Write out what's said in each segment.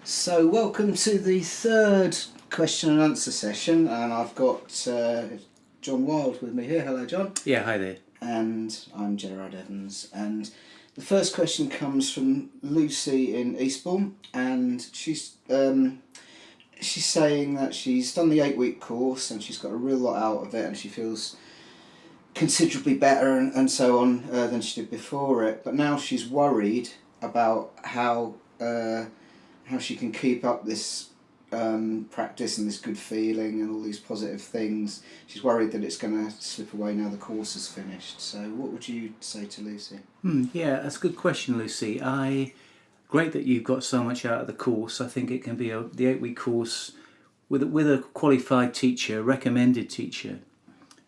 So welcome to the third question and answer session, and I've got Jon Wilde with me here. Hello, Jon. Yeah, hi there. And I'm Gerard Evans. And the first question comes from Lucy in Eastbourne, and she's saying that she's done the 8-week course and she's got a real lot out of it, and she feels considerably better and so on than she did before it. But now she's worried about how she can keep up this practice and this good feeling and all these positive things. She's worried that it's going to slip away now the course is finished. So what would you say to Lucy? Yeah, that's a good question, Lucy. Great that you've got so much out of the course. I think it can be the 8-week course with a qualified teacher, a recommended teacher,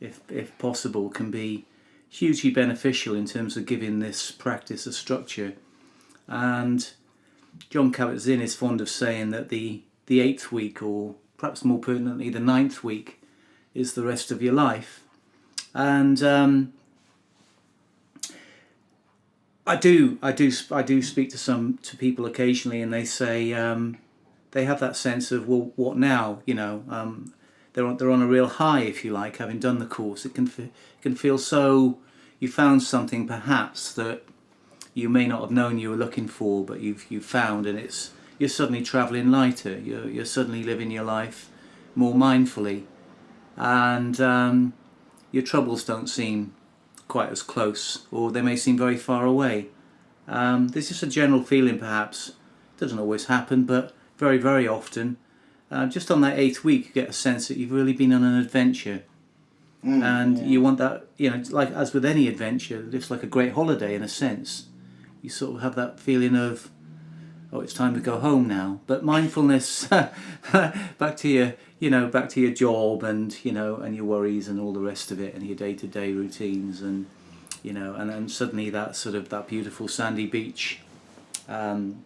if possible, can be hugely beneficial in terms of giving this practice a structure. And John Kabat-Zinn is fond of saying that the 8th week, or perhaps more pertinently the 9th week, is the rest of your life. And I do speak to people occasionally, and they say they have that sense of, well, what now? They're on a real high, if you like, having done the course. It can feel so. You found something perhaps that you may not have known you were looking for, but you've found, and you're suddenly travelling lighter. You're suddenly living your life more mindfully, and your troubles don't seem quite as close, or they may seem very far away. There's just a general feeling, perhaps. It doesn't always happen, but very, very often, just on that 8th week, you get a sense that you've really been on an adventure. You want that, like as with any adventure, it's like a great holiday in a sense. You sort of have that feeling of, oh, it's time to go home now. But mindfulness, back to your job and and your worries and all the rest of it, and your day-to-day routines, and and suddenly that beautiful sandy beach, and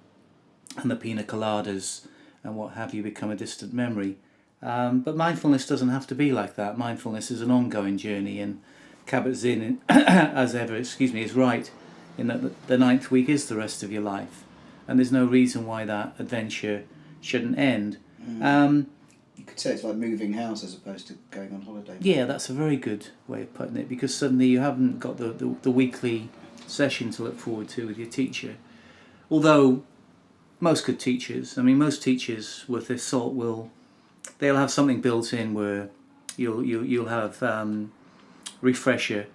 the pina coladas and what have you become a distant memory. But mindfulness doesn't have to be like that. Mindfulness is an ongoing journey, and Kabat-Zinn, as ever, is right in that the 9th week is the rest of your life, and there's no reason why that adventure shouldn't end. You could say it's like moving house as opposed to going on holiday. Yeah, that's a very good way of putting it, because suddenly you haven't got the weekly session to look forward to with your teacher. Although most teachers worth their salt they'll have something built in where you'll have refresher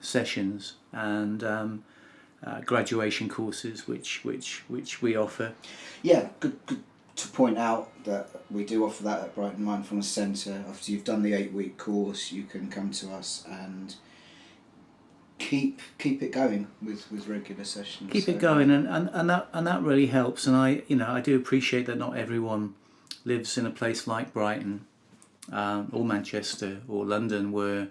sessions and graduation courses which we offer. Yeah, good to point out that we do offer that at Brighton Mindfulness Centre. After you've done the 8-week course, you can come to us and keep it going with regular sessions. Keep it going, and that really helps. And I do appreciate that not everyone lives in a place like Brighton, or Manchester or London, where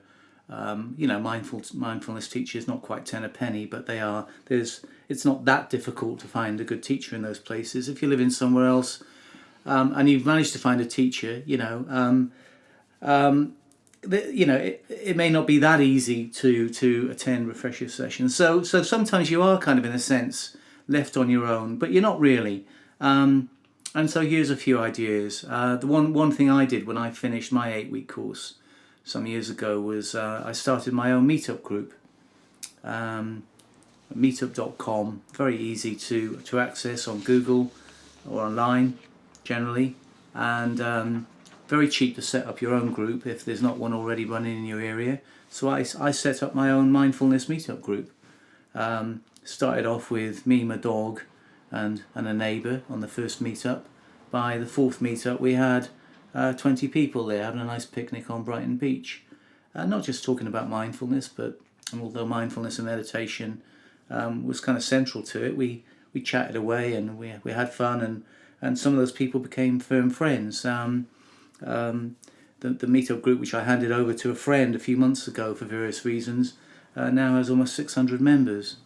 mindfulness teachers not quite 10 a penny, but they are. It's not that difficult to find a good teacher in those places. If you live in somewhere else, and you've managed to find a teacher, it may not be that easy to attend refresher sessions. So sometimes you are kind of, in a sense, left on your own, but you're not really. And so here's a few ideas. The one thing I did when I finished my 8-week course some years ago was I started my own meetup group. Meetup.com, very easy to access on Google or online generally, and very cheap to set up your own group if there's not one already running in your area. So I set up my own mindfulness meetup group. Started off with me, my dog, and a neighbour on the first meetup. By the 4th meetup we had 20 people there having a nice picnic on Brighton Beach. Not just talking about mindfulness, but although mindfulness and meditation was kind of central to it, we chatted away and we had fun, and some of those people became firm friends. The meetup group, which I handed over to a friend a few months ago for various reasons, now has almost 600 members.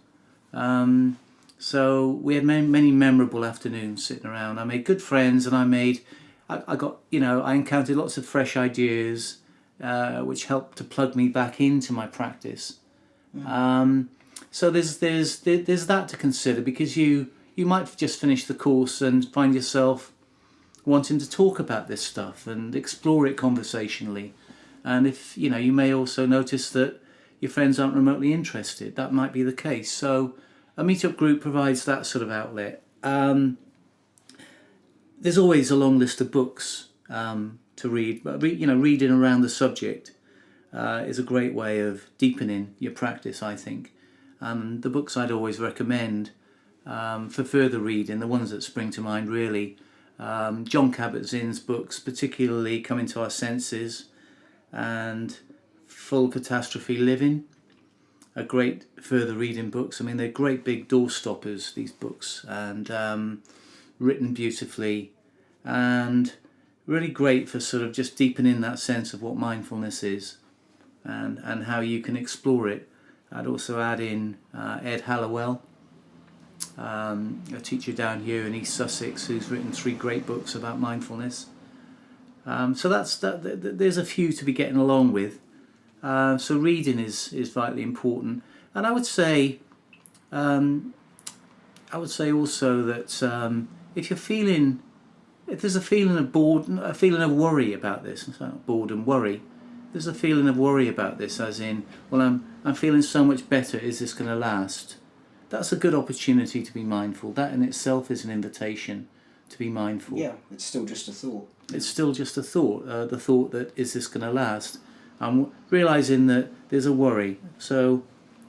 So we had many memorable afternoons sitting around. I made good friends, and I encountered lots of fresh ideas, which helped to plug me back into my practice. So there's that to consider, because you might just finish the course and find yourself wanting to talk about this stuff and explore it conversationally. And if you may also notice that your friends aren't remotely interested, that might be the case. So a meetup group provides that sort of outlet. There's always a long list of books to read, but reading around the subject is a great way of deepening your practice, I think. The books I'd always recommend for further reading, the ones that spring to mind really, Jon Kabat-Zinn's books, particularly Coming to Our Senses and Full Catastrophe Living, are great further reading books. I mean, they're great big door stoppers, these books, and written beautifully, and really great for sort of just deepening that sense of what mindfulness is and how you can explore it. I'd also add in Ed Hallowell, a teacher down here in East Sussex, who's written 3 great books about mindfulness. So there's a few to be getting along with. So reading is vitally important, and I would say also that if there's a feeling of a feeling of worry about this, it's not boredom, worry. There's a feeling of worry about this, as in, well, I'm feeling so much better. Is this going to last? That's a good opportunity to be mindful. That in itself is an invitation to be mindful. Yeah, it's still just a thought. It's still just a thought. The thought that, is this going to last? I'm realizing that there's a worry. So,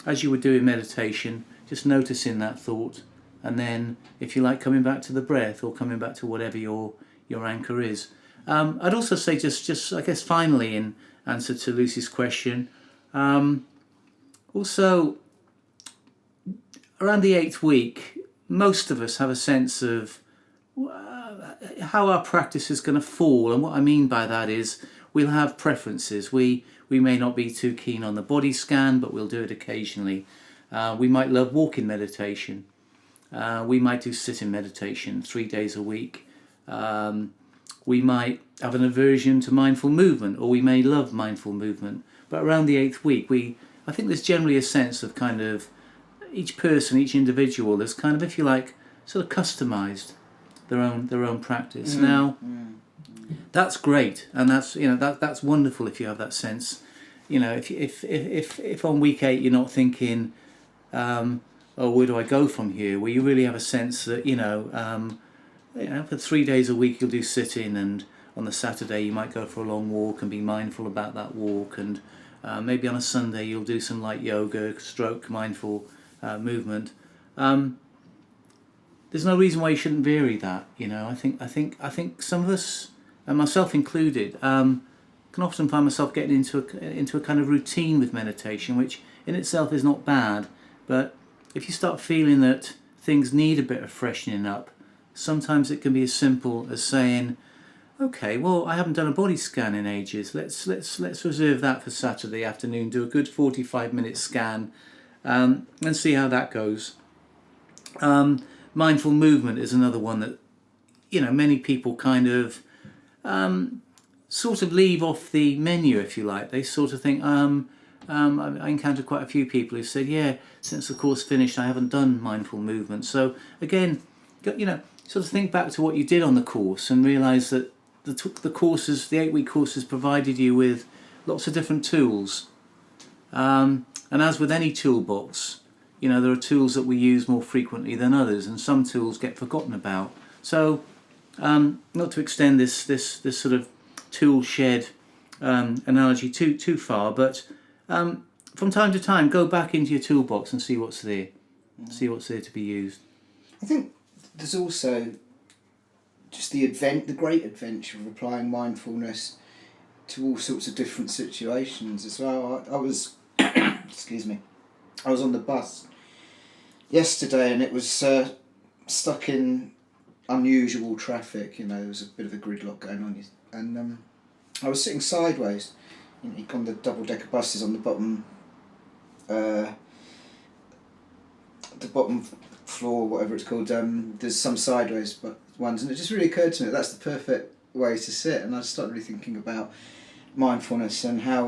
as you would do in meditation, just noticing that thought, and then, if you like, coming back to the breath or coming back to whatever your anchor is. I'd also say just I guess finally, in answer to Lucy's question, also around the 8th week, most of us have a sense of how our practice is going to fall, and what I mean by that is we'll have preferences. We may not be too keen on the body scan, but we'll do it occasionally. We might love walking meditation. We might do sitting meditation 3 days a week. We might have an aversion to mindful movement, or we may love mindful movement. But around the 8th week, I think there's generally a sense of kind of each person, each individual is kind of, if you like, sort of customized their own practice. Now, that's great, and that's wonderful if you have that sense. If on week 8 you're not thinking, oh, where do I go from here? Well, you really have a sense that for 3 days a week you'll do sitting, and on the Saturday you might go for a long walk and be mindful about that walk, and maybe on a Sunday you'll do some light yoga, stroke mindful movement. There's no reason why you shouldn't vary that. I think some of us, and myself included, can often find myself getting into a kind of routine with meditation, which in itself is not bad. But if you start feeling that things need a bit of freshening up, sometimes it can be as simple as saying, okay, well, I haven't done a body scan in ages. Let's reserve that for Saturday afternoon. Do a good 45-minute scan, and see how that goes. Mindful movement is another one that many people kind of sort of leave off the menu, if you like. They sort of think, I encountered quite a few people who said, yeah, since the course finished I haven't done mindful movement. So again, sort of think back to what you did on the course and realise that the 8-week courses provided you with lots of different tools. And as with any toolbox, there are tools that we use more frequently than others, and some tools get forgotten about. So, not to extend this sort of tool shed analogy too far, but from time to time, go back into your toolbox and see what's there. See what's there to be used. I think there's also just the great adventure of applying mindfulness to all sorts of different situations as well. I was, excuse me, I was on the bus yesterday, and it was stuck in unusual traffic. There was a bit of a gridlock going on, and I was sitting sideways. On the double-decker buses on the bottom floor, whatever it's called, there's some sideways ones, and it just really occurred to me that that's the perfect way to sit. And I started really thinking about mindfulness and how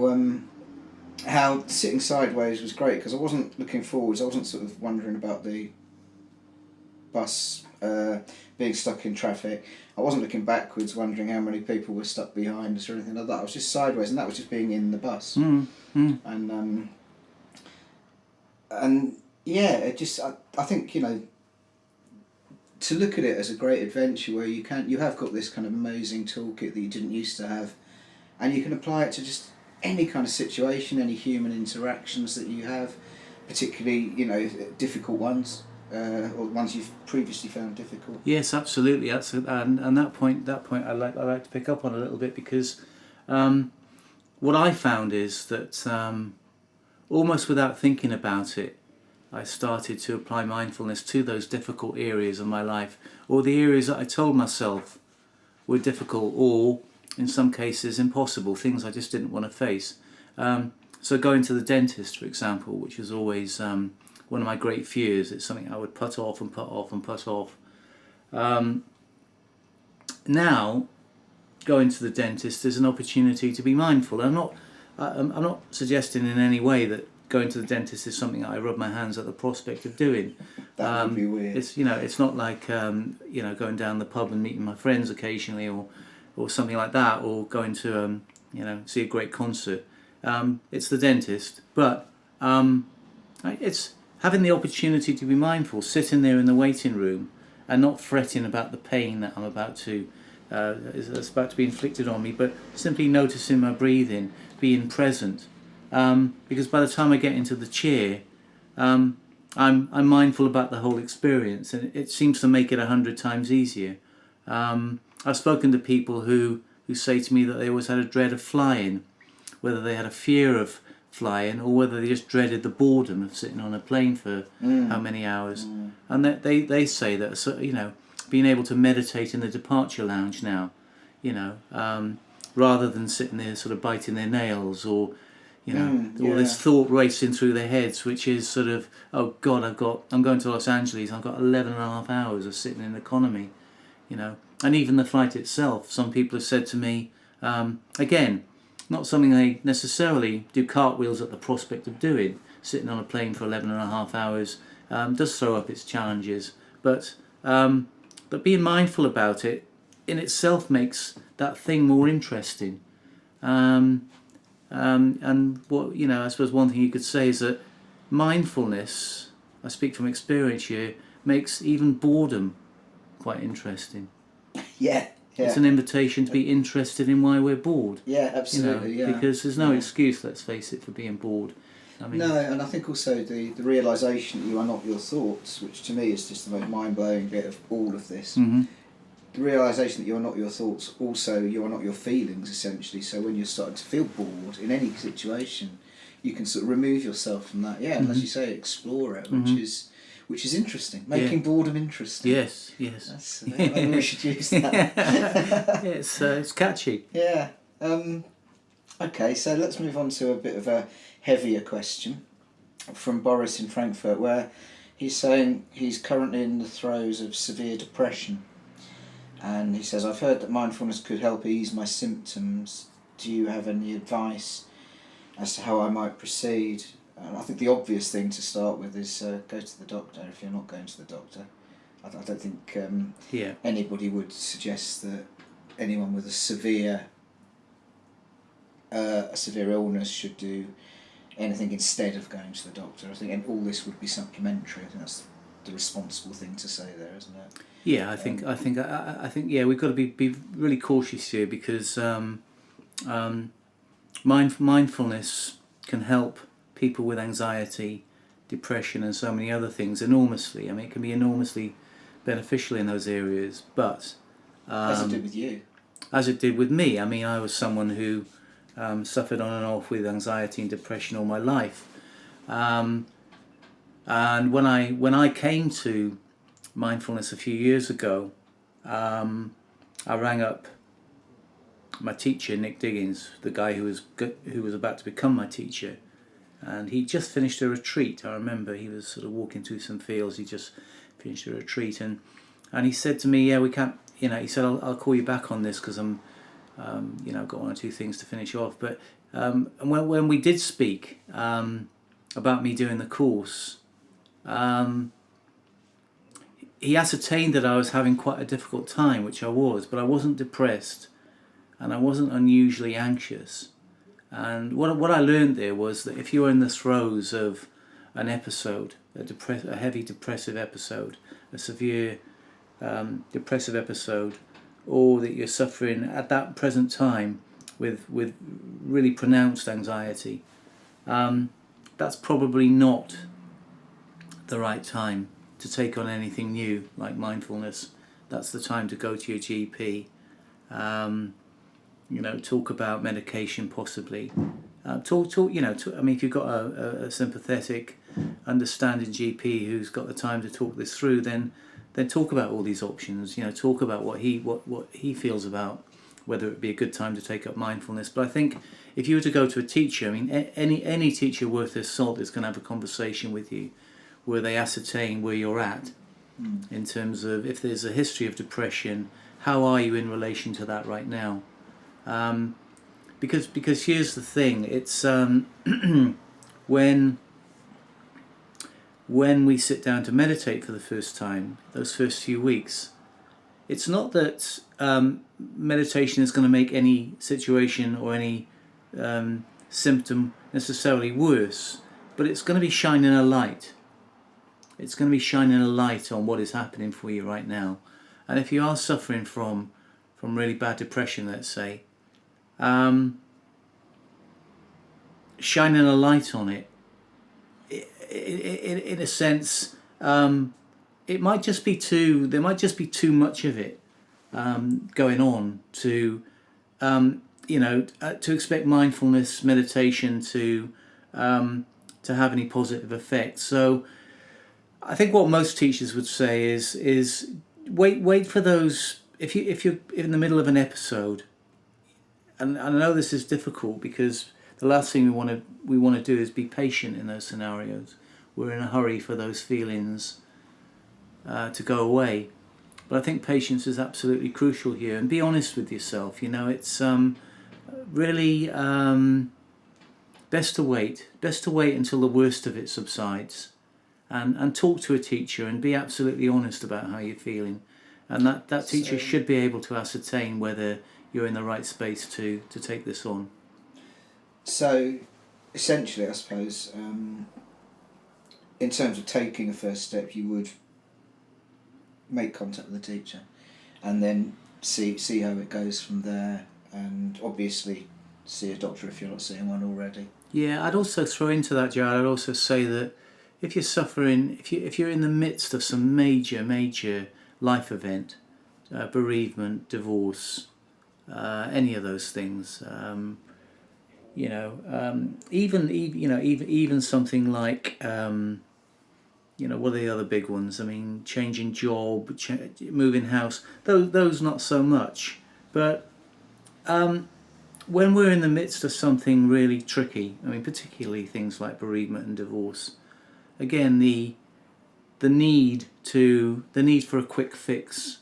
sitting sideways was great, because I wasn't looking forwards. I wasn't sort of wondering about the bus being stuck in traffic. I wasn't looking backwards, wondering how many people were stuck behind us or anything like that. I was just sideways, and that was just being in the bus. And yeah, it just I think, you know, to look at it as a great adventure where you have got this kind of amazing toolkit that you didn't used to have, and you can apply it to just any kind of situation, any human interactions that you have, particularly, you know, difficult ones, or ones you've previously found difficult. Yes, absolutely. And that point I like to pick up on a little bit, because what I found is that almost without thinking about it, I started to apply mindfulness to those difficult areas of my life, or the areas that I told myself were difficult, or in some cases impossible, things I just didn't want to face. So going to the dentist, for example, which was always one of my great fears. It's something I would put off and put off and put off. Now, going to the dentist is an opportunity to be mindful. I'm not suggesting in any way that going to the dentist is something that I rub my hands at the prospect of doing. That would be weird. It's, you know, it's not like you know, going down the pub and meeting my friends occasionally, or something like that, or going to you know, see a great concert. It's the dentist, but it's having the opportunity to be mindful, sitting there in the waiting room and not fretting about the pain that I'm about to is about to be inflicted on me, but simply noticing my breathing, being present. Because by the time I get into the chair, I'm mindful about the whole experience, and it seems to make it 100 times easier. I've spoken to people who say to me that they always had a dread of flying, whether they had a fear of flying or whether they just dreaded the boredom of sitting on a plane for how many hours. And that they say that, you know, being able to meditate in the departure lounge now, you know, rather than sitting there sort of biting their nails, or you know, all this thought racing through their heads, which is sort of, oh God, I'm going to Los Angeles, I've got 11 and a half hours of sitting in economy, you know. And even the flight itself, some people have said to me, again, not something they necessarily do cartwheels at the prospect of doing, sitting on a plane for 11 and a half hours does throw up its challenges, but being mindful about it in itself makes that thing more interesting. And what, you know, I suppose one thing you could say is that mindfulness, I speak from experience here, makes even boredom quite interesting. Yeah. It's an invitation to be interested in why we're bored. Yeah, absolutely. You know, because there's no excuse, let's face it, for being bored. I mean, no, and I think also the realisation that you are not your thoughts, which to me is just the most mind-blowing bit of all of this. Mm-hmm. The realisation that you're not your thoughts, also you are not your feelings, essentially. So when you're starting to feel bored in any situation, you can sort of remove yourself from that. Yeah, and as you say, explore it, which is interesting. Making boredom interesting. Yes. That's, maybe we should use that. It's catchy. Yeah. Okay, so let's move on to a bit of a heavier question from Boris in Frankfurt, where he's saying he's currently in the throes of severe depression. And he says, I've heard that mindfulness could help ease my symptoms. Do you have any advice as to how I might proceed? I think the obvious thing to start with is go to the doctor if you're not going to the doctor. I don't think anybody would suggest that anyone with a severe illness should do anything instead of going to the doctor. I think all this would be supplementary. I think that's the responsible thing to say there, isn't it? Yeah, I think yeah, we've got to be really cautious here, because mindfulness can help people with anxiety, depression, and so many other things enormously. I mean, it can be enormously beneficial in those areas, but as it did with you. As it did with me. I mean, I was someone who suffered on and off with anxiety and depression all my life, and when I came to mindfulness a few years ago, I rang up my teacher, Nick Diggins, the guy who was about to become my teacher, and he just finished a retreat. I remember he was sort of walking through some fields. He just finished a retreat, and he said to me, "Yeah, we can't." You know, he said, "I'll call you back on this because I'm, you know, I've got one or two things to finish off." But and when we did speak about me doing the course, he ascertained that I was having quite a difficult time, which I was, but I wasn't depressed and I wasn't unusually anxious. And what I learned there was that if you're in the throes of an episode, a heavy depressive episode, a severe depressive episode, or that you're suffering at that present time with really pronounced anxiety, that's probably not the right time to take on anything new like mindfulness. That's the time to go to your GP. Talk about medication possibly. Talk. I mean, if you've got a sympathetic, understanding GP who's got the time to talk this through, then talk about all these options. Talk about what he feels about whether it be a good time to take up mindfulness. But I think if you were to go to a teacher, I mean, any teacher worth their salt is going to have a conversation with you where they ascertain where you're at in terms of if there's a history of depression, how are you in relation to that right now? Because here's the thing, it's when we sit down to meditate for the first time, those first few weeks, it's not that meditation is going to make any situation or any symptom necessarily worse, but it's going to be shining a light. It's going to be shining a light on what is happening for you right now. And if you are suffering from really bad depression, let's say, shining a light on it, in a sense, it might just be there might just be too much of it going on to expect mindfulness meditation to have any positive effects. So I think what most teachers would say is wait for those. If you're in the middle of an episode, and I know this is difficult because the last thing we want to do is be patient in those scenarios. We're in a hurry for those feelings to go away. But I think patience is absolutely crucial here, and be honest with yourself. It's really best to wait until the worst of it subsides, and talk to a teacher and be absolutely honest about how you're feeling, and that teacher should be able to ascertain whether you're in the right space to take this on. So essentially, I suppose, in terms of taking a first step, you would make contact with the teacher and then see how it goes from there, and obviously see a doctor if you're not seeing one already. Yeah, I'd also throw into that, Gerard, I'd also say that if you're suffering, if you're in the midst of some major life event, bereavement, divorce, any of those things, even something like what are the other big ones? I mean, changing job, moving house. Those not so much. But when we're in the midst of something really tricky, I mean, particularly things like bereavement and divorce, again, the need for a quick fix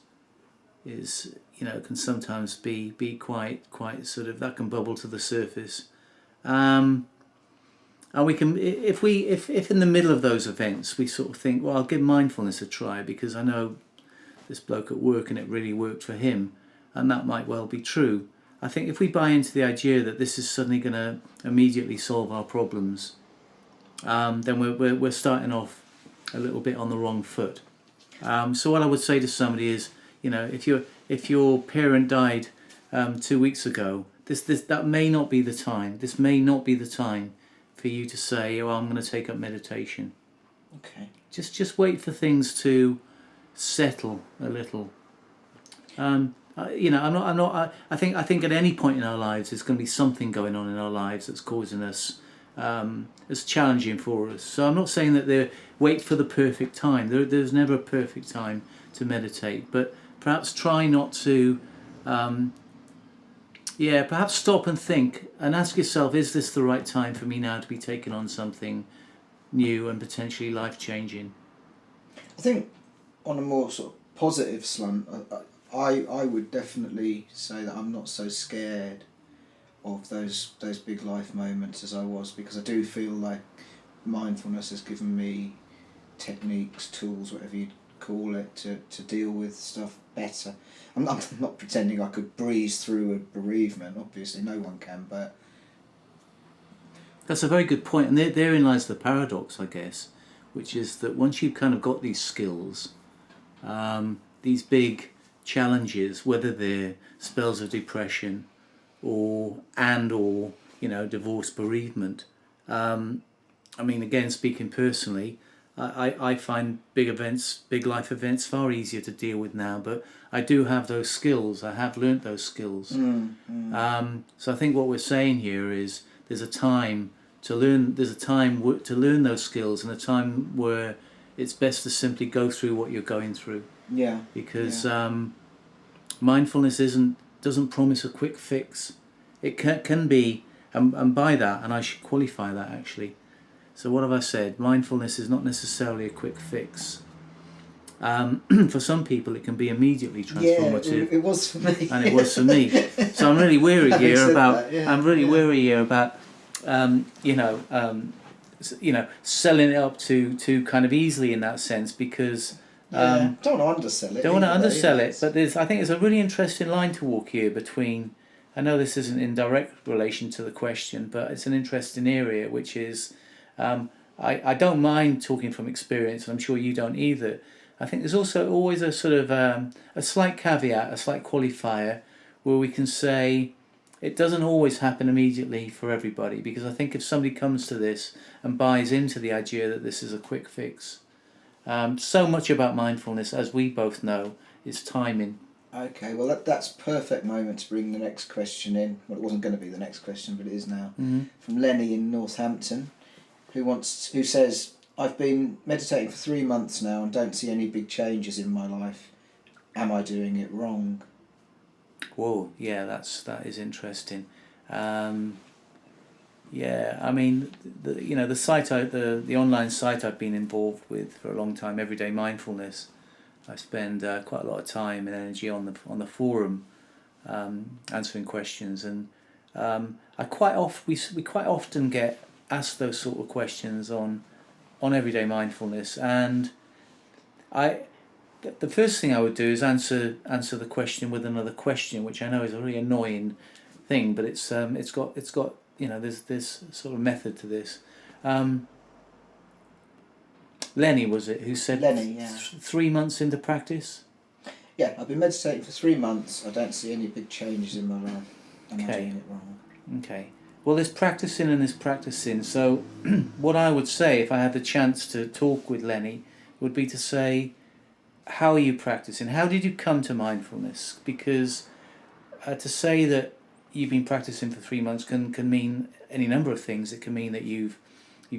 is, can sometimes be quite sort of, that can bubble to the surface. And we can, if in the middle of those events we sort of think, well, I'll give mindfulness a try because I know this bloke at work and it really worked for him, and that might well be true. I think if we buy into the idea that this is suddenly going to immediately solve our problems, then we're starting off a little bit on the wrong foot. So what I would say to somebody is, if your parent died 2 weeks ago, that may not be the time. This may not be the time for you to say, "Oh, I'm going to take up meditation." Okay. Just wait for things to settle a little. I think at any point in our lives there's going to be something going on in our lives that's causing us, it's challenging for us. So I'm not saying that wait for the perfect time. There's never a perfect time to meditate, but perhaps try not to. Perhaps stop and think and ask yourself, is this the right time for me now to be taking on something new and potentially life-changing? I think on a more sort of positive slant, I would definitely say that I'm not so scared of those big life moments as I was, because I do feel like mindfulness has given me techniques, tools, whatever you call it, to deal with stuff better. I'm not pretending I could breeze through a bereavement. Obviously, no one can, but that's a very good point, and therein lies the paradox, I guess, which is that once you've kind of got these skills, these big challenges, whether they're spells of depression or divorce, bereavement. I mean, again, speaking personally, I find big life events far easier to deal with now, but I do have those skills. I have learnt those skills. So I think what we're saying here is there's a time to learn. There's a time to learn those skills, and a time where it's best to simply go through what you're going through. Yeah. Because mindfulness doesn't promise a quick fix. It can be, and by that, and I should qualify that actually. So what have I said? Mindfulness is not necessarily a quick fix. For some people, it can be immediately transformative. Yeah, it was for me. And it was for me. So I'm really weary here about. I'm really weary here about. Selling it up too kind of easily in that sense, because. Don't want to undersell it. Don't want to undersell it, but I think there's a really interesting line to walk here between. I know this isn't in direct relation to the question, but it's an interesting area, which is. I don't mind talking from experience, and I'm sure you don't either. I think there's also always a sort of a slight caveat, a slight qualifier, where we can say it doesn't always happen immediately for everybody, because I think if somebody comes to this and buys into the idea that this is a quick fix, so much about mindfulness, as we both know, is timing. Okay, well that's perfect moment to bring the next question in. Well, it wasn't going to be the next question, but it is now. Mm-hmm. From Lennie in Northampton, who says, I've been meditating for 3 months now and don't see any big changes in my life. Am I doing it wrong? Whoa, yeah, that is interesting. Yeah, I mean, the site, the online site I've been involved with for a long time, Everyday Mindfulness. I spend quite a lot of time and energy on the forum, answering questions, and we quite often get asked those sort of questions on Everyday Mindfulness, and the first thing I would do is answer the question with another question, which I know is a really annoying thing, but it's got there's sort of method to this. Lennie, was it, who said Lennie, yeah. 3 months into practice? Yeah, I've been meditating for 3 months. I don't see any big changes in my life. Am I doing it wrong? Okay. Well, there's practicing and there's practicing. So what I would say, if I had the chance to talk with Lennie, would be to say, how are you practicing? How did you come to mindfulness? Because to say that you've been practicing for 3 months can mean any number of things. It can mean that you've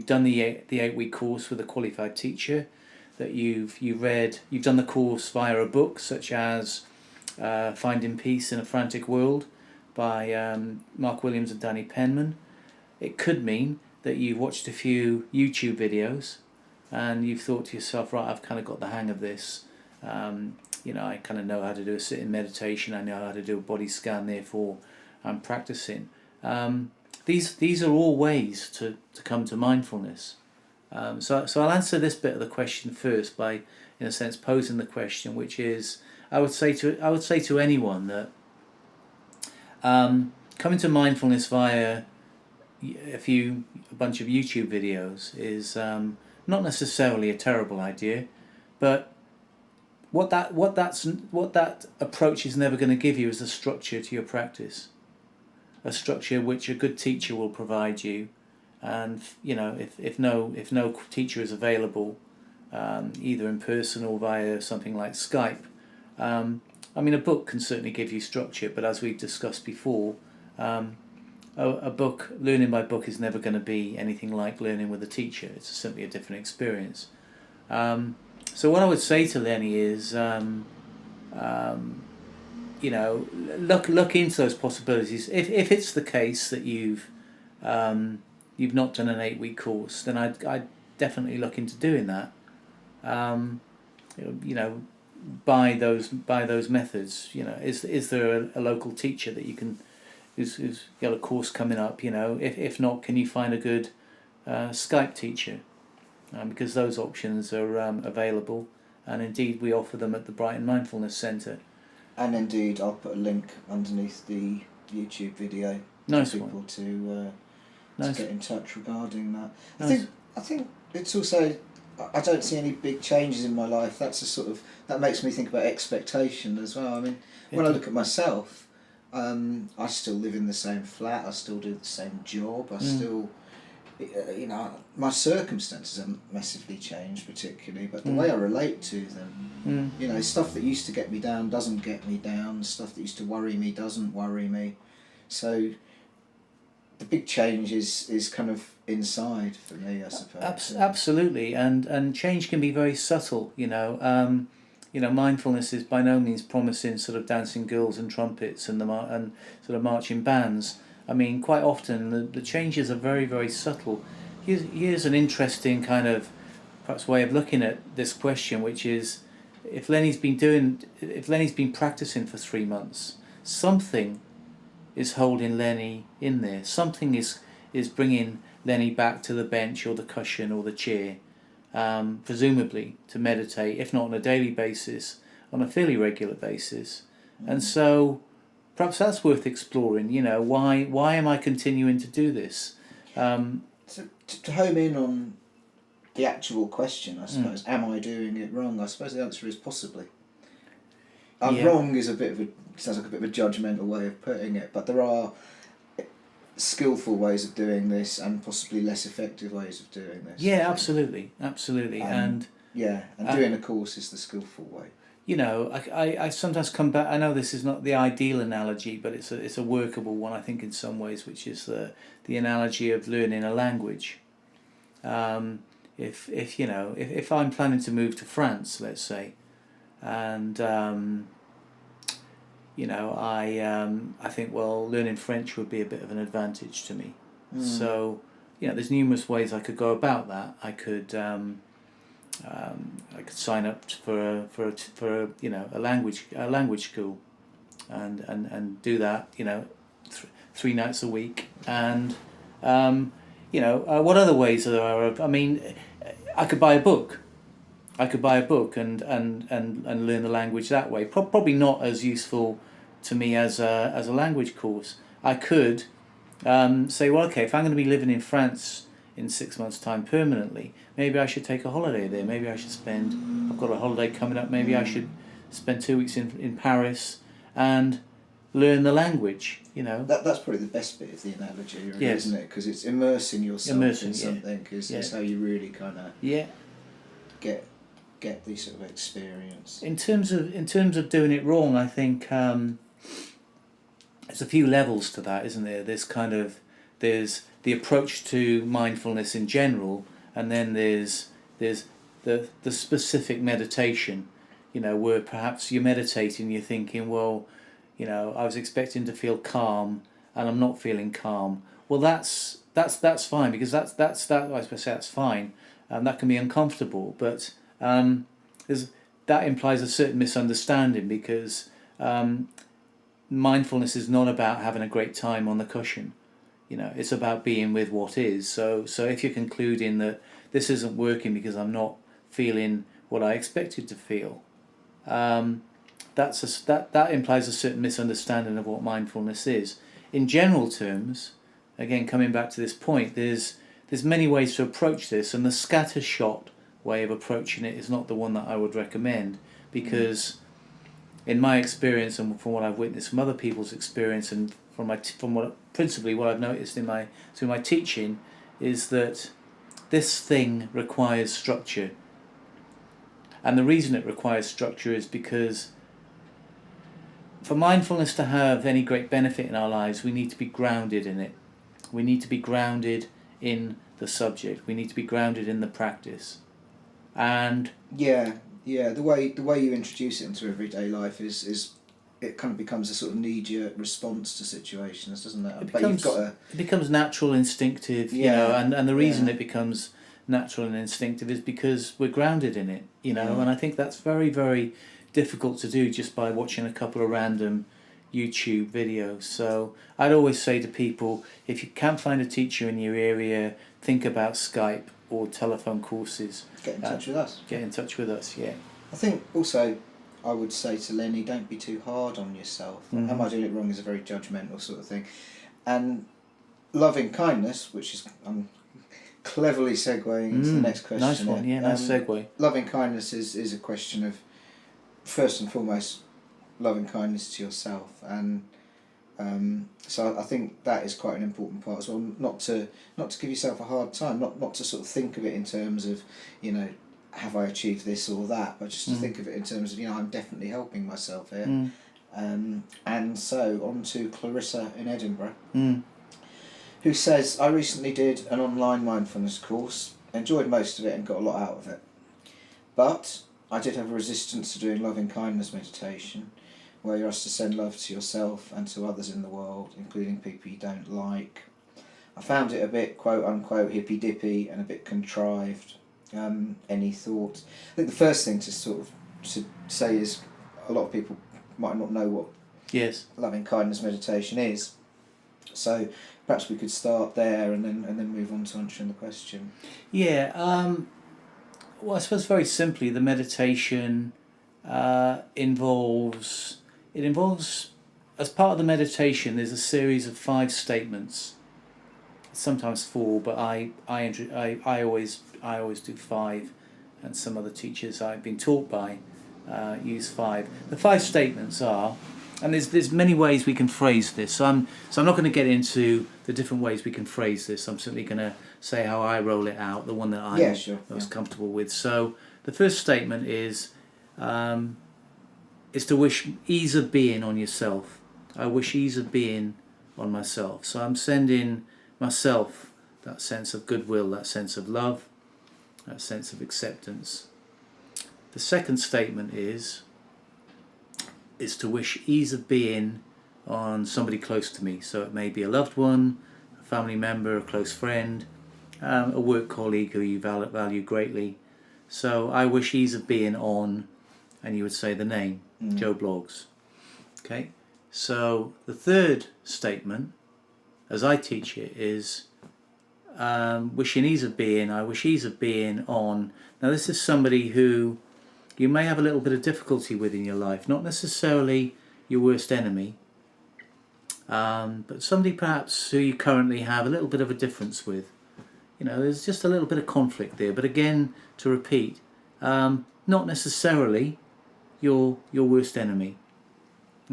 done the 8-week course with a qualified teacher, that you've done the course via a book such as Finding Peace in a Frantic World by Mark Williams and Danny Penman. It could mean that you've watched a few YouTube videos and you've thought to yourself, right, I've kind of got the hang of this. I kind of know how to do a sitting meditation. I know how to do a body scan. Therefore, I'm practicing. These are all ways to come to mindfulness. So I'll answer this bit of the question first by, in a sense, posing the question, which is, I would say to anyone that coming to mindfulness via a bunch of YouTube videos is not necessarily a terrible idea, but what that approach is never going to give you is a structure to your practice, a structure which a good teacher will provide you, and if no teacher is available, either in person or via something like Skype. A book can certainly give you structure, but as we've discussed before, learning by book is never going to be anything like learning with a teacher. It's simply a different experience. So what I would say to Lennie is, look into those possibilities. If it's the case that you've not done an 8-week course, then I'd definitely look into doing that. By those methods. Is there a local teacher that you can, who's got a course coming up? If not, can you find a good Skype teacher? Because those options are available. and indeed we offer them at the Brighton Mindfulness Centre. And indeed, I'll put a link underneath the YouTube video Nice for people one. to Nice. get in touch regarding that. Nice. I think it's also, I don't see any big changes in my life. That's a sort of, that makes me think about expectation as well. I mean, when I look at myself, I still live in the same flat. I still do the same job. I still, you know, my circumstances haven't massively changed particularly, but the way I relate to them, you know, stuff that used to get me down doesn't get me down. Stuff that used to worry me doesn't worry me. So the big change is kind of inside for me, I suppose. Absolutely, and change can be very subtle. You know, mindfulness is by no means promising sort of dancing girls and trumpets and and sort of marching bands. I mean, quite often the changes are very, very subtle. Here's an interesting kind of perhaps way of looking at this question, which is if Lennie's been practicing for 3 months, something is holding Lennie in there. Something is bringing Lennie back to the bench or the cushion or the chair, presumably to meditate, if not on a daily basis, on a fairly regular basis. And so perhaps that's worth exploring. You know, why am I continuing to do this? So to home in on the actual question, I suppose, am I doing it wrong? I suppose the answer is possibly. Wrong is sounds like a bit of a judgmental way of putting it, but there are skillful ways of doing this and possibly less effective ways of doing this. Yeah, absolutely. And doing a course is the skillful way. You know, I sometimes come back. I know this is not the ideal analogy, but it's a workable one, I think, in some ways, which is the analogy of learning a language. If I'm planning to move to France, let's say, and I think, well, learning French would be a bit of an advantage to me. So, you know, there's numerous ways I could go about that. I could sign up for a language school, and do that, you know, 3 nights a week. And what other ways are there? I mean, I could buy a book. And learn the language that way. Probably not as useful to me as a language course. I could say, well, okay, if I'm going to be living in France in 6 months' time permanently, maybe I should take a holiday there. Maybe I should I've got a holiday coming up, maybe I should spend 2 weeks in Paris and learn the language, you know. That's probably the best bit of the analogy, really, isn't it? Because it's immersing yourself in something, is how you really kind of get the sort of experience. In terms of doing it wrong, I think there's a few levels to that, isn't there? There's the approach to mindfulness in general, and then there's the specific meditation, you know, where perhaps you're meditating, you're thinking, well, you know, I was expecting to feel calm and I'm not feeling calm. Well, that's fine, because that's I suppose that's fine, and that can be uncomfortable, but that implies a certain misunderstanding, because mindfulness is not about having a great time on the cushion. You know, it's about being with what is. So if you're concluding that this isn't working because I'm not feeling what I expected to feel, that implies a certain misunderstanding of what mindfulness is. In general terms, again, coming back to this point, there's many ways to approach this, and the scattershot way of approaching it is not the one that I would recommend, because in my experience, and from what I've witnessed from other people's experience, and principally what I've noticed through my teaching, is that this thing requires structure. And the reason it requires structure is because for mindfulness to have any great benefit in our lives, we need to be grounded in it. We need to be grounded in the subject. We need to be grounded in the practice. And the way you introduce it into everyday life is it kind of becomes a sort of knee-jerk response to situations, doesn't it? It becomes natural, instinctive, you know, and the reason it becomes natural and instinctive is because we're grounded in it, you know, and I think that's very, very difficult to do just by watching a couple of random YouTube videos. So I'd always say to people, if you can't find a teacher in your area, think about Skype or telephone courses. Get in touch with us. Get in touch with us, yeah. I think also I would say to Lennie, don't be too hard on yourself. Mm-hmm. Am I doing it wrong is a very judgmental sort of thing. And loving kindness, which is I'm cleverly segueing into the next question. Nice one, yeah, nice segue. Loving kindness is a question of, first and foremost, loving kindness to yourself. And so I think that is quite an important part as well. Not to give yourself a hard time, not to sort of think of it in terms of, you know, have I achieved this or that, but just to think of it in terms of, you know, I'm definitely helping myself here. And so on to Clarissa in Edinburgh, who says, I recently did an online mindfulness course, enjoyed most of it and got a lot out of it. But I did have a resistance to doing loving kindness meditation, where you're asked to send love to yourself and to others in the world, including people you don't like. I found it a bit quote unquote hippy dippy and a bit contrived. Any thoughts? I think the first thing to sort of to say is a lot of people might not know what loving kindness meditation is. So perhaps we could start there and then move on to answering the question. Yeah. Well, I suppose very simply, the meditation involves as part of the meditation. There's a series of 5 statements. Sometimes 4, but I always do 5, and some other teachers I've been taught by use 5. The 5 statements are, and there's many ways we can phrase this. So I'm not going to get into the different ways we can phrase this. I'm simply going to say how I roll it out, the one that I'm most comfortable with. So the first statement is to wish ease of being on yourself. I wish ease of being on myself. So I'm sending myself that sense of goodwill, that sense of love, that sense of acceptance. The second statement is to wish ease of being on somebody close to me. So it may be a loved one, a family member, a close friend, a work colleague who you value greatly. So I wish ease of being on, and you would say the name, Joe Bloggs. Okay. So the third statement, as I teach it, is wishing ease of being. I wish ease of being on. Now this is somebody who you may have a little bit of difficulty with in your life, not necessarily your worst enemy, but somebody perhaps who you currently have a little bit of a difference with. You know, there's just a little bit of conflict there, but again, to repeat, not necessarily your worst enemy.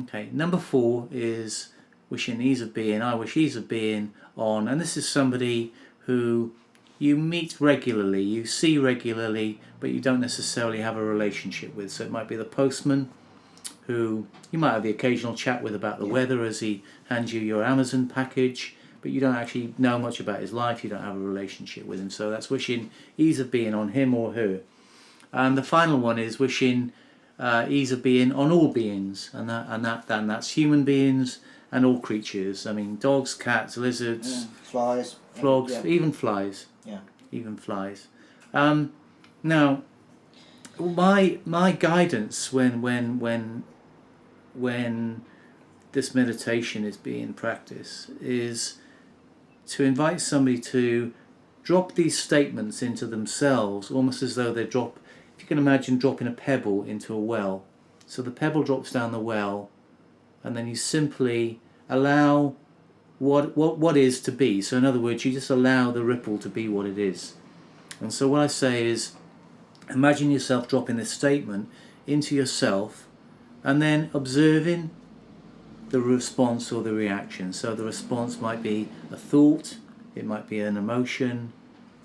Okay, number 4 is wishing ease of being. I wish ease of being on, and this is somebody who you meet regularly, you see regularly, but you don't necessarily have a relationship with. So it might be the postman who you might have the occasional chat with about the weather as he hands you your Amazon package, but you don't actually know much about his life, you don't have a relationship with him. So that's wishing ease of being on him or her. And the final one is wishing ease of being on all beings, and that's human beings and all creatures. I mean, dogs, cats, lizards, flies, frogs, even flies. Yeah. Even flies. Now, my guidance when this meditation is being practiced is to invite somebody to drop these statements into themselves, almost as though if you can imagine dropping a pebble into a well. So the pebble drops down the well, and then you simply allow what is to be. So in other words, you just allow the ripple to be what it is. And so what I say is, imagine yourself dropping this statement into yourself and then observing the response or the reaction. So the response might be a thought, it might be an emotion,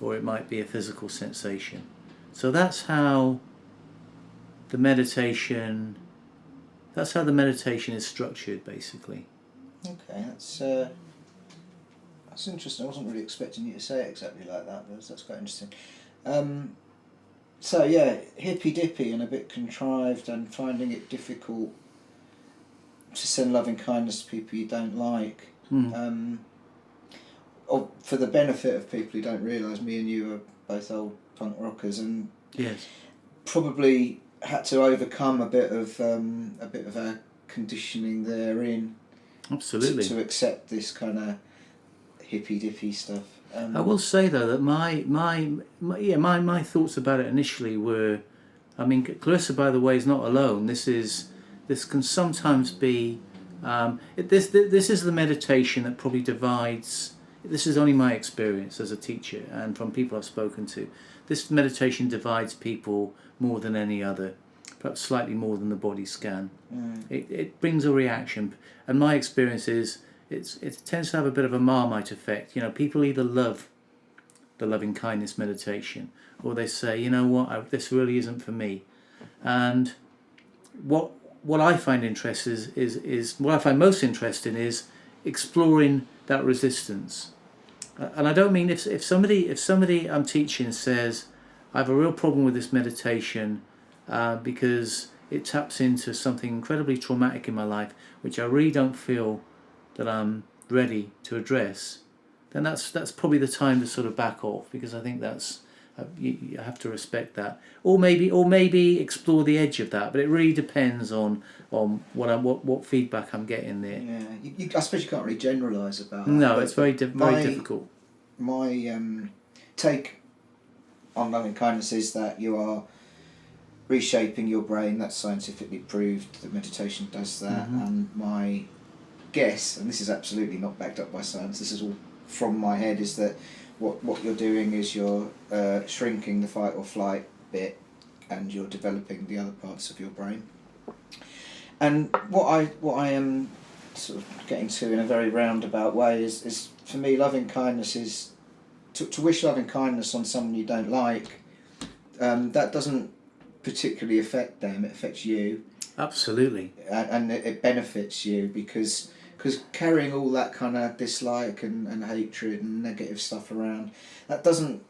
or it might be a physical sensation. So that's how the meditation is structured, basically. Okay, that's interesting. I wasn't really expecting you to say it exactly like that, but that's quite interesting. So yeah, hippy dippy and a bit contrived, and finding it difficult to send loving kindness to people you don't like. Or for the benefit of people who don't realise, me and you are both old punk rockers, and probably had to overcome a bit of our conditioning therein. Absolutely. To accept this kind of hippy dippy stuff. I will say though that my thoughts about it initially were I mean, Clarissa, by the way, is not alone. This can sometimes be this is the meditation that probably divides. This is only my experience as a teacher and from people I've spoken to. This meditation divides people more than any other, perhaps slightly more than the body scan. It brings a reaction, and my experience is it tends to have a bit of a Marmite effect. People either love the loving kindness meditation, or they say, you know what, this really isn't for me. And what I find is what I find most interesting is exploring that resistance. And I don't mean if somebody I'm teaching says, I have a real problem with this meditation because it taps into something incredibly traumatic in my life, which I really don't feel that I'm ready to address, then that's probably the time to sort of back off, because I think that's you have to respect that, or maybe explore the edge of that. But it really depends on what feedback I'm getting there. Yeah, I suppose you can't really generalise about that. No, it's very difficult. My take on loving kindness is that you are reshaping your brain. That's scientifically proved that meditation does that. And my guess, and this is absolutely not backed up by science, this is all from my head, is that what you're doing is you're shrinking the fight or flight bit, and you're developing the other parts of your brain. And what I am sort of getting to in a very roundabout way is for me, loving kindness is to wish loving kindness on someone you don't like. That doesn't particularly affect them; it affects you. Absolutely. And it benefits you because carrying all that kind of dislike and hatred and negative stuff around, that doesn't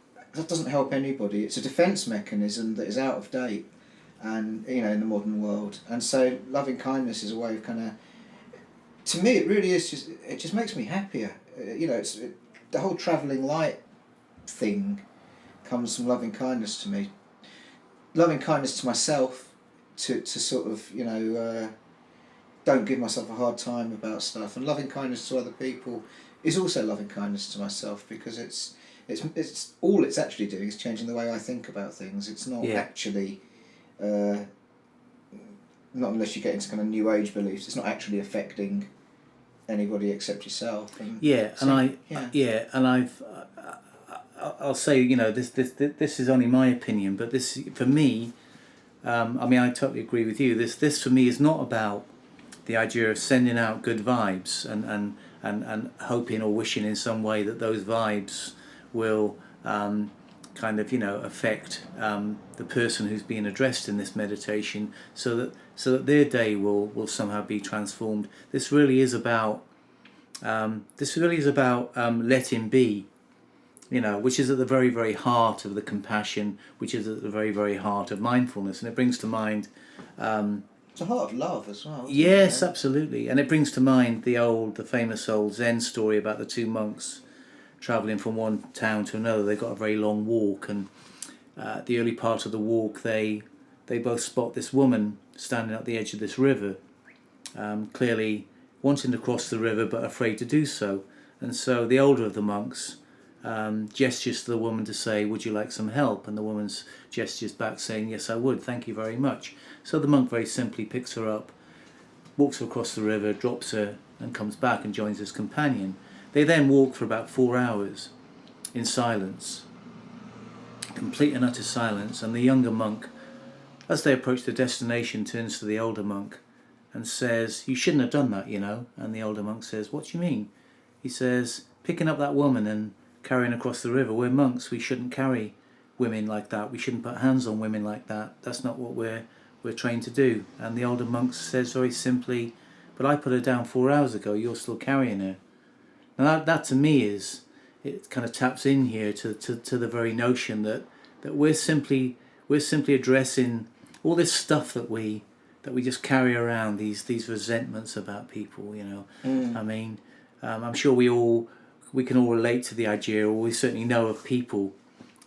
help anybody. It's a defence mechanism that is out of date, and in the modern world. And so loving kindness is a way of to me it really is it just makes me happier. The whole travelling light thing comes from loving kindness to me. Loving kindness to myself, to sort of don't give myself a hard time about stuff, and loving kindness to other people is also loving kindness to myself, because it's all it's actually doing is changing the way I think about things. It's not actually not unless you get into kind of new age beliefs, it's not actually affecting anybody except yourself. I'll say, this is only my opinion, but this for me, I totally agree with you. This for me is not about the idea of sending out good vibes and hoping or wishing in some way that those vibes will affect the person who's being addressed in this meditation, so that their day will somehow be transformed. This really is about letting be, which is at the very, very heart of the compassion, which is at the very, very heart of mindfulness. And it brings to mind it's a heart of love as well. Yes, absolutely. And it brings to mind the famous old Zen story about the two monks travelling from one town to another. They got a very long walk, and the early part of the walk they both spot this woman standing at the edge of this river, clearly wanting to cross the river but afraid to do so. And so the older of the monks gestures to the woman to say, would you like some help? And the woman gestures back saying, yes, I would, thank you very much. So the monk very simply picks her up, walks her across the river, drops her, and comes back and joins his companion. They then walk for about 4 hours in silence, complete and utter silence. And the younger monk, as they approach the destination, turns to the older monk and says, you shouldn't have done that, And the older monk says, what do you mean? He says, picking up that woman and carrying across the river. We're monks, we shouldn't carry women like that. We shouldn't put hands on women like that. That's not what we're trained to do. And the older monk says very simply, but I put her down 4 hours ago, you're still carrying her. Now that to me it kind of taps in here to the very notion that we're simply addressing all this stuff that we just carry around, these resentments about people, I'm sure we can all relate to the idea, or we certainly know of people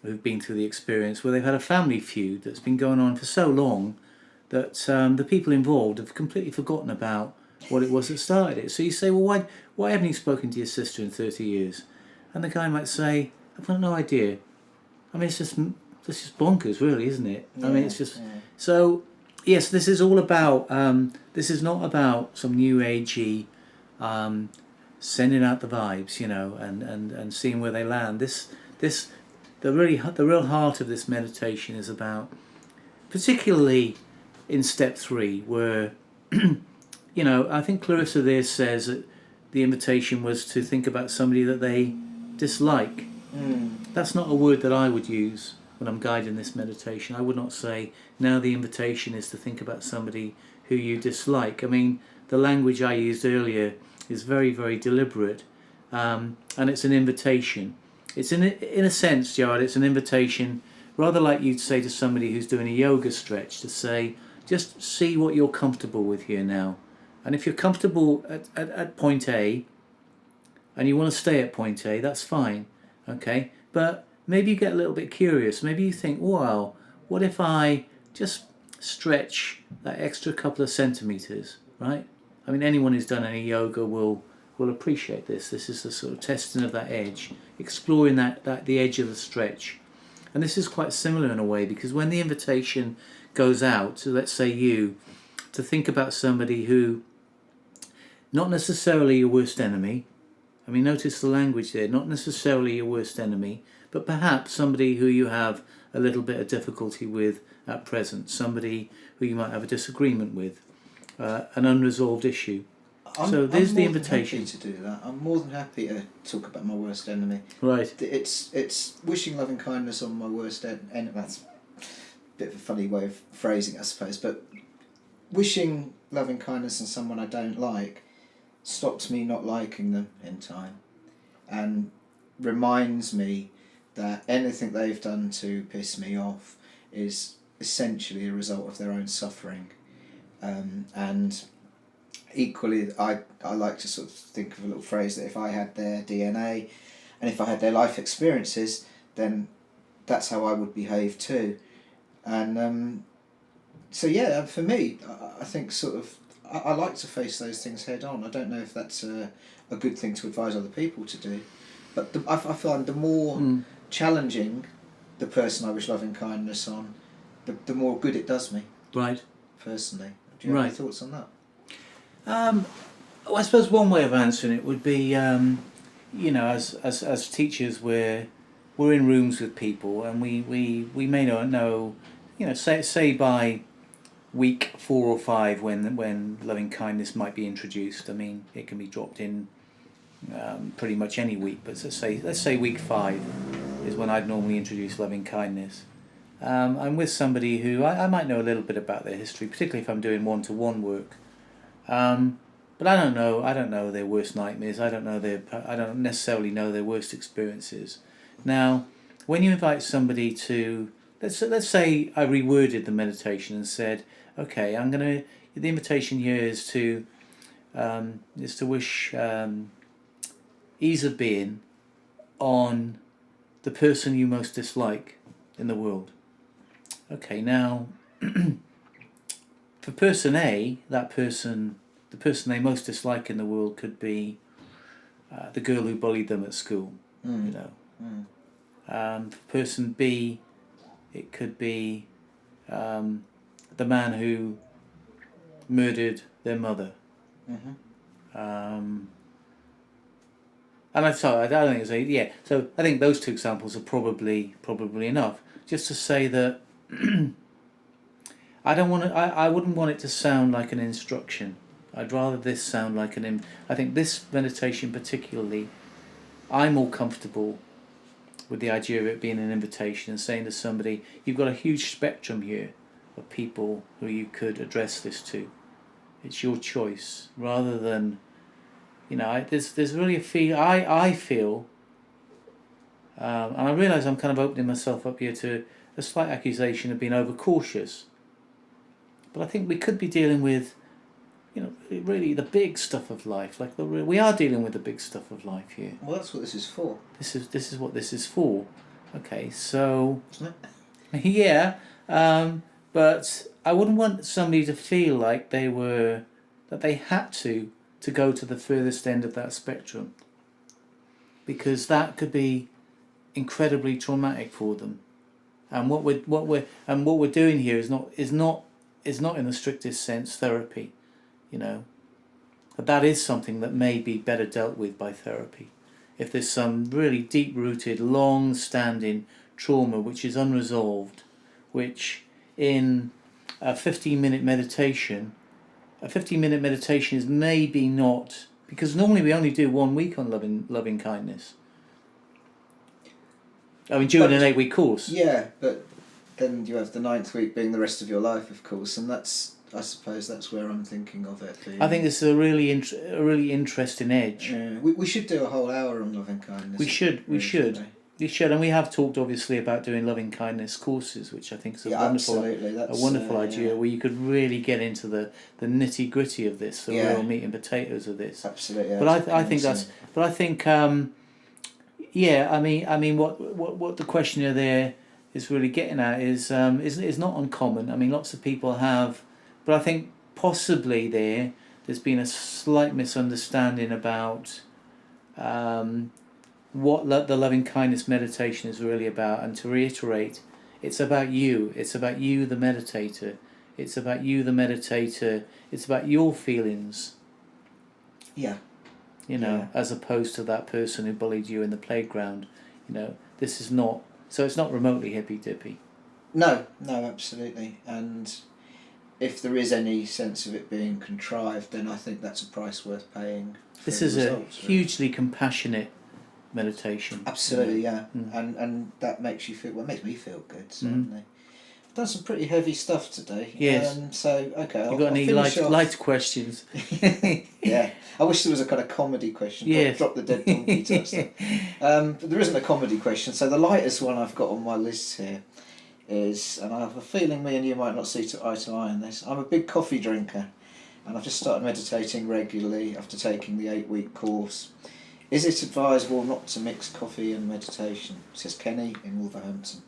who've been through the experience where they've had a family feud that's been going on for so long that the people involved have completely forgotten about what it was that started it. So you say, well, why haven't you spoken to your sister in 30 years? And the guy might say, I've got no idea. It's just bonkers, really, isn't it? I mean, it's just... Yeah. So, yes, this is all about... this is not about some new agey... sending out the vibes, you know, and seeing where they land. The real heart of this meditation is about, particularly in step 3, where, you know, I think Clarissa there says that the invitation was to think about somebody that they dislike. That's not a word that I would use when I'm guiding this meditation. I would not say, now the invitation is to think about somebody who you dislike. I mean, the language I used earlier is very, very deliberate, and it's an invitation. It's in a sense, Gerard, it's an invitation, rather like you'd say to somebody who's doing a yoga stretch, to say, just see what you're comfortable with here now. And if you're comfortable at point A, and you want to stay at point A, that's fine, okay? But maybe you get a little bit curious. Maybe you think, wow, what if I just stretch that extra couple of centimetres, right? I mean, anyone who's done any yoga will appreciate this. This is the sort of testing of that edge, exploring the edge of the stretch. And this is quite similar in a way, because when the invitation goes out to, let's say, you, to think about somebody who, not necessarily your worst enemy, I mean, notice the language there, not necessarily your worst enemy, but perhaps somebody who you have a little bit of difficulty with at present, somebody who you might have a disagreement with, an unresolved issue. So there's the invitation. I'm more than happy to do that. I'm more than happy to talk about my worst enemy. Right. It's wishing loving kindness on my worst enemy. That's a bit of a funny way of phrasing it, I suppose. But wishing loving kindness on someone I don't like stops me not liking them in time, and reminds me that anything they've done to piss me off is essentially a result of their own suffering. And equally, I like to sort of think of a little phrase that if I had their DNA and if I had their life experiences, then that's how I would behave too. And so yeah, for me, I think sort of I like to face those things head on. I don't know if that's a good thing to advise other people to do, but I find the more challenging the person I wish loving kindness on, the more good it does me. Right. Personally. Do you have any thoughts on that? Well, I suppose one way of answering it would be, you know, as teachers, we're in rooms with people, and we may not know, you know, say by week 4 or 5 when loving kindness might be introduced. I mean, it can be dropped in pretty much any week, but let's say week 5 is when I'd normally introduce loving kindness. I'm with somebody who I might know a little bit about their history, particularly if I'm doing one-to-one work. But I don't know their worst nightmares. I don't necessarily know their worst experiences. Now, when you invite somebody to, let's say I reworded the meditation and said, okay, the invitation here is to wish ease of being on the person you most dislike in the world. Okay, now, for person A, the person they most dislike in the world could be the girl who bullied them at school, you know. For person B, it could be the man who murdered their mother. And I don't think it's so I think those 2 examples are probably enough, just to say that I wouldn't want it to sound like an instruction. I'd rather this sound like I think this meditation particularly, I'm more comfortable with the idea of it being an invitation and saying to somebody, you've got a huge spectrum here of people who you could address this to. It's your choice, rather than, you know, there's really a feel, I feel, and I realise I'm kind of opening myself up here to a slight accusation of being overcautious. But I think we could be dealing with, you know, really the big stuff of life. Like we are dealing with the big stuff of life here. Well, that's what this is for. This is what this is for. Okay, so isn't it? Yeah, but I wouldn't want somebody to feel like they had to go to the furthest end of that spectrum, because that could be incredibly traumatic for them. And what we're doing here is not in the strictest sense therapy, you know. But that is something that may be better dealt with by therapy. If there's some really deep-rooted, long-standing trauma which is unresolved, which in a 15-minute meditation is maybe not, because normally we only do 1 week on loving kindness. I mean, during an 8-week course. Yeah, but then you have the 9th week being the rest of your life, of course, and I suppose that's where I'm thinking of it being. I think this is a really interesting edge. Yeah, we should do a whole hour on loving kindness. We should, and we have talked obviously about doing loving kindness courses, which I think is a wonderful idea where you could really get into the nitty gritty of this, the real meat and potatoes of this. Absolutely. Yeah, but I think I mean, what the questioner there is really getting at is not uncommon. I mean, lots of people have, but I think possibly there's been a slight misunderstanding about what the loving kindness meditation is really about. And to reiterate, it's about you. It's about you, the meditator. It's about you, the meditator. It's about your feelings. Yeah. You know, as opposed to that person who bullied you in the playground. You know, this is not. So it's not remotely hippy dippy. No, absolutely. And if there is any sense of it being contrived, then I think that's a price worth paying. This is a hugely compassionate meditation. Absolutely, yeah. And that makes you feel. Well, it makes me feel good, certainly. Done some pretty heavy stuff today. Yes. So okay. You got any light questions? Yeah. I wish there was a kind of comedy question. Yes. Drop the dead donkey type stuff. But there isn't a comedy question. So the lightest one I've got on my list here is, and I have a feeling me and you might not see eye to eye on this. I'm a big coffee drinker, and I've just started meditating regularly after taking the 8-week course. Is it advisable not to mix coffee and meditation? Says Kenny in Wolverhampton.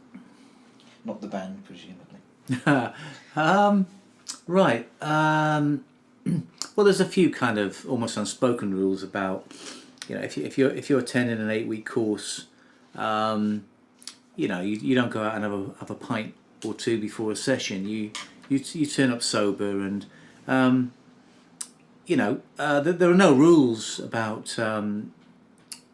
Not the band, presumably. Right. Well, there's a few kind of almost unspoken rules about, you know, if you're attending an 8-week course, you know, you don't go out and have a pint or two before a session. You turn up sober, and you know, there are no rules about. I'm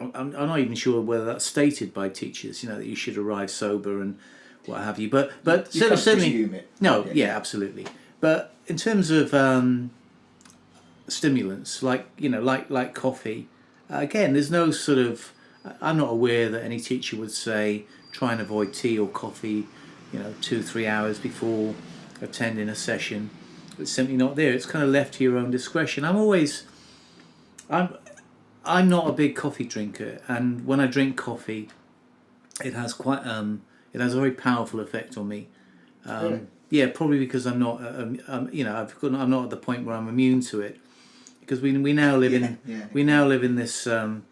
not even sure whether that's stated by teachers. You know, that you should arrive sober and what have you. But you can't presume it. No, yeah, absolutely. But in terms of stimulants, like coffee, again, there's no sort of. I'm not aware that any teacher would say try and avoid tea or coffee, 2-3 hours before attending a session. It's simply not there. It's kind of left to your own discretion. I'm not a big coffee drinker, and when I drink coffee, it has a very powerful effect on me. Really? Yeah, probably because I'm not, I'm not at the point where I'm immune to it. Because we now live in this. I'm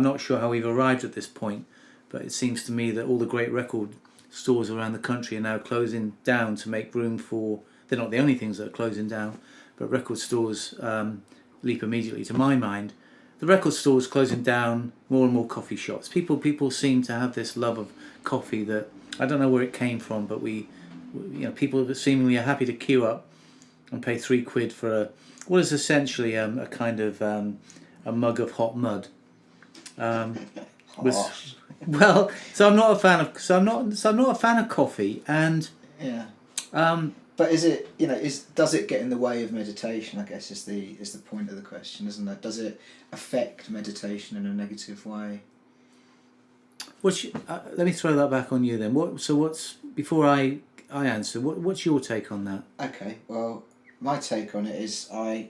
not sure how we've arrived at this point, but it seems to me that all the great record stores around the country are now closing down to make room for. They're not the only things that are closing down, but record stores leap immediately to my mind. The record stores closing down, more and more coffee shops. People seem to have this love of coffee that I don't know where it came from, but people seemingly are happy to queue up and pay £3 for what is essentially a kind of a mug of hot mud. So I'm not a fan of coffee, and yeah. But is it does it get in the way of meditation? I guess is the point of the question, isn't it? Does it affect meditation in a negative way? Let me throw that back on you then. Before I answer? What's your take on that? Okay, well, my take on it is I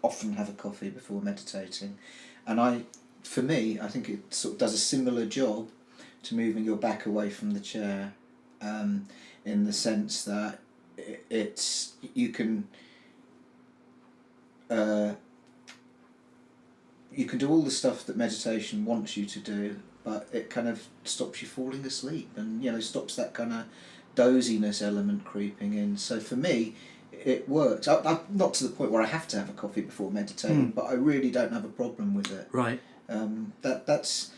often have a coffee before meditating, and for me, I think it sort of does a similar job to moving your back away from the chair, in the sense that you can do all the stuff that meditation wants you to do, but it kind of stops you falling asleep, and stops that kind of doziness element creeping in. So for me, it works. I'm not to the point where I have to have a coffee before meditating, but I really don't have a problem with it. Right. That's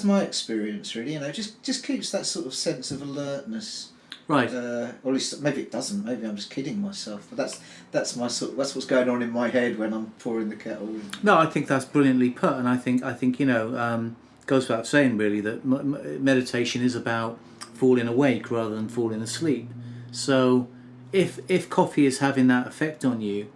my experience, really. Just keeps that sort of sense of alertness Right. Or at least maybe it doesn't. Maybe I'm just kidding myself. But that's that's what's going on in my head when I'm pouring the kettle. No, I think that's brilliantly put, and I think goes without saying really that meditation is about falling awake rather than falling asleep. So, if coffee is having that effect on you,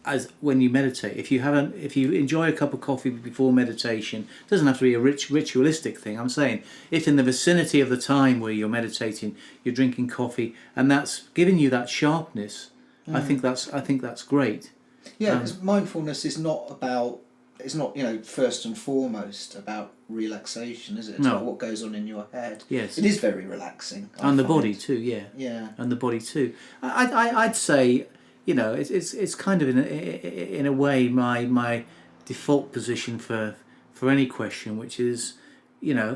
as when you meditate, if you enjoy a cup of coffee before meditation, it doesn't have to be a ritualistic thing. I'm saying if in the vicinity of the time where you're meditating, you're drinking coffee, and that's giving you that sharpness, I think that's great. Yeah, because mindfulness is not about. It's not, first and foremost about relaxation, is it? It's about what goes on in your head. Yes. It is very relaxing. And the body too, yeah. Yeah. And the body too. I'd say, it's kind of in a way my default position for any question, which is,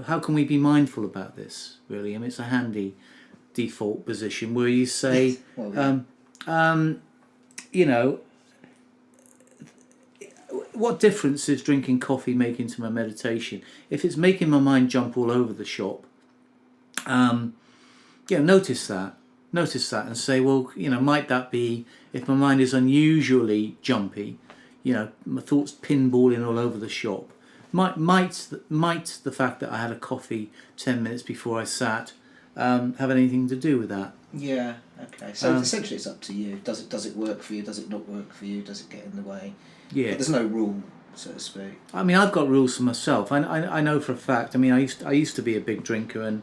how can we be mindful about this? Really, I mean, it's a handy default position where you say, Well, yeah. What difference is drinking coffee making to my meditation? If it's making my mind jump all over the shop, notice that, and say, well, might that be if my mind is unusually jumpy, my thoughts pinballing all over the shop? Might the fact that I had a coffee 10 minutes before I sat have anything to do with that? Yeah. Okay. So essentially, it's up to you. Does it work for you? Does it not work for you? Does it get in the way? Yeah. But there's no rule, so to speak. I mean, I've got rules for myself. I know for a fact. I mean, I used to be a big drinker, and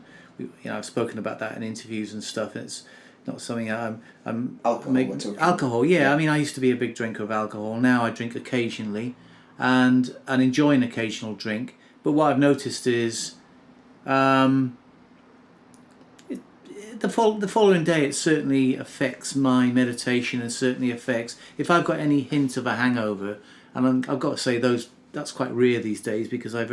I've spoken about that in interviews and stuff. And it's not something I'm alcohol. Yeah, I mean, I used to be a big drinker of alcohol. Now I drink occasionally, and enjoy an occasional drink. But what I've noticed is, the following day, it certainly affects my meditation, and certainly affects if I've got any hint of a hangover. And I've got to say that's quite rare these days because I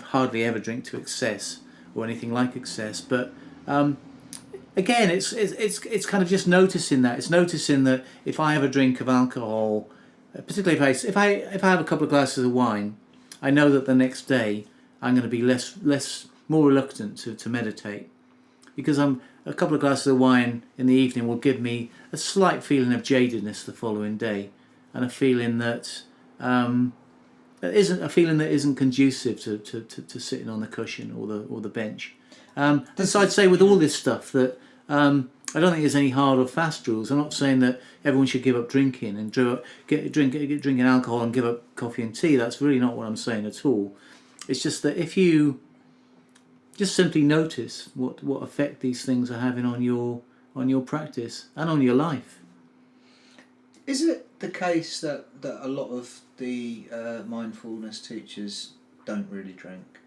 hardly ever drink to excess or anything like excess. But again, it's kind of just noticing that. It's noticing that if I have a drink of alcohol, particularly if I have a couple of glasses of wine, I know that the next day I'm going to be more reluctant to meditate, because a couple of glasses of wine in the evening will give me a slight feeling of jadedness the following day, and a feeling that isn't conducive to sitting on the cushion or the bench. So I'd say with all this stuff that I don't think there's any hard or fast rules. I'm not saying that everyone should give up drinking and drinking alcohol and give up coffee and tea. That's really not what I'm saying at all. It's just that if you just simply notice what effect these things are having on your practice and on your life. Is it the case that a lot of the mindfulness teachers don't really drink?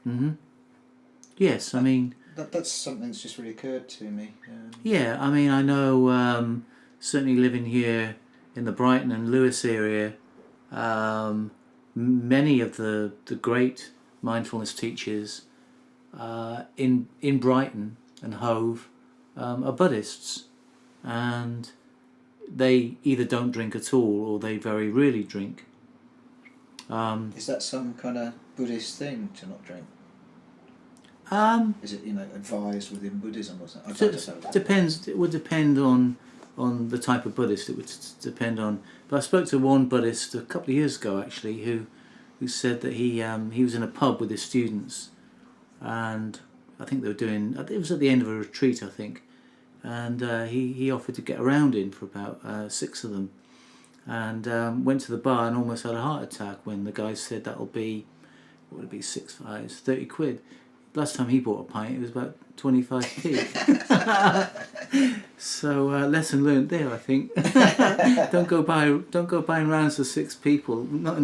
Mm-hmm. Yes, I mean... That's something that's just really occurred to me. Yeah, I mean, I know, certainly living here in the Brighton and Lewis area, many of the great mindfulness teachers in Brighton and Hove are Buddhists, and they either don't drink at all or they very rarely drink. Is that some kind of Buddhist thing to not drink? Is it advised within Buddhism or something? Depends. It would depend on the type of Buddhist. It would depend on. But I spoke to one Buddhist a couple of years ago actually who said that he was in a pub with his students, and I think they were doing. It was at the end of a retreat, I think, and he offered to get around in for about 6 of them, and went to the bar and almost had a heart attack when the guy said that'll be, what would it be, 6 fives, 30 quid. Last time he bought a pint, it was about 25p. So lesson learnt there, I think. Don't go buying rounds for 6 people. Not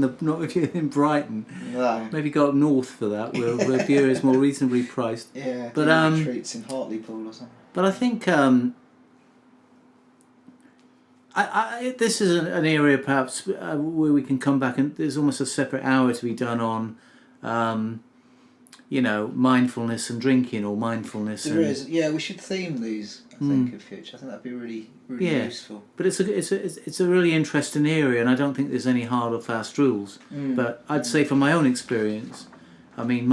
if you're in Brighton. No. Maybe go up north for that, where beer is more reasonably priced. Yeah. But retreats in Hartlepool or something. But I think this is an area perhaps where we can come back, and there's almost a separate hour to be done on. Mindfulness and drinking, or mindfulness. There is, yeah. We should theme these, I think, in future. I think that'd be really useful. But it's a really interesting area, and I don't think there's any hard or fast rules. But I'd say from my own experience, I mean,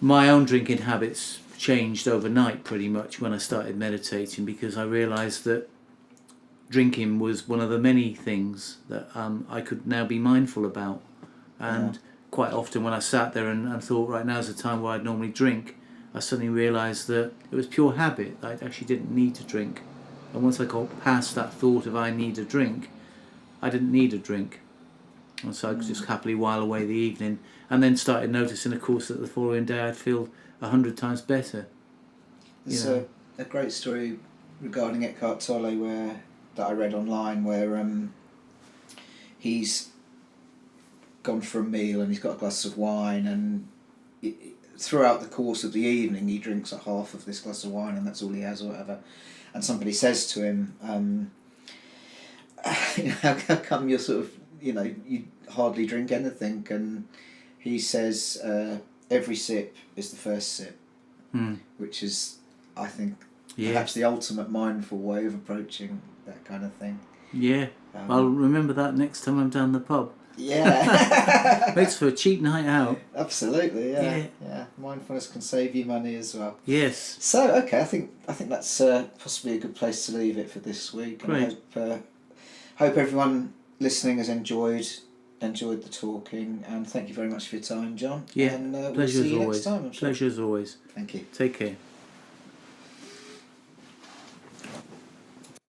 my own drinking habits changed overnight pretty much when I started meditating, because I realised that drinking was one of the many things that I could now be mindful about. And quite often when I sat there and thought, right, now's the time where I'd normally drink, I suddenly realised that it was pure habit. I actually didn't need to drink. And once I got past that thought of I need a drink, I didn't need a drink. And so I could just happily while away the evening, and then started noticing, of course, that the following day I'd feel 100 times better. There's a great story regarding Eckhart Tolle that I read online, where he's gone for a meal and he's got a glass of wine, and throughout the course of the evening he drinks half of this glass of wine, and that's all he has or whatever. And somebody says to him, how come you're sort of, you hardly drink anything? And he says, every sip is the first sip, which is, I think, perhaps the ultimate mindful way of approaching that kind of thing. Yeah, I'll remember that next time I'm down the pub. Yeah. Makes for a cheap night out. Absolutely, yeah. Mindfulness can save you money as well. Yes. So, okay, I think that's possibly a good place to leave it for this week. Great. And I hope everyone listening has enjoyed the talking, and thank you very much for your time, John. Yeah, and we'll pleasure see as you always. next time, I'm sure. Pleasure as always. Thank you. Take care.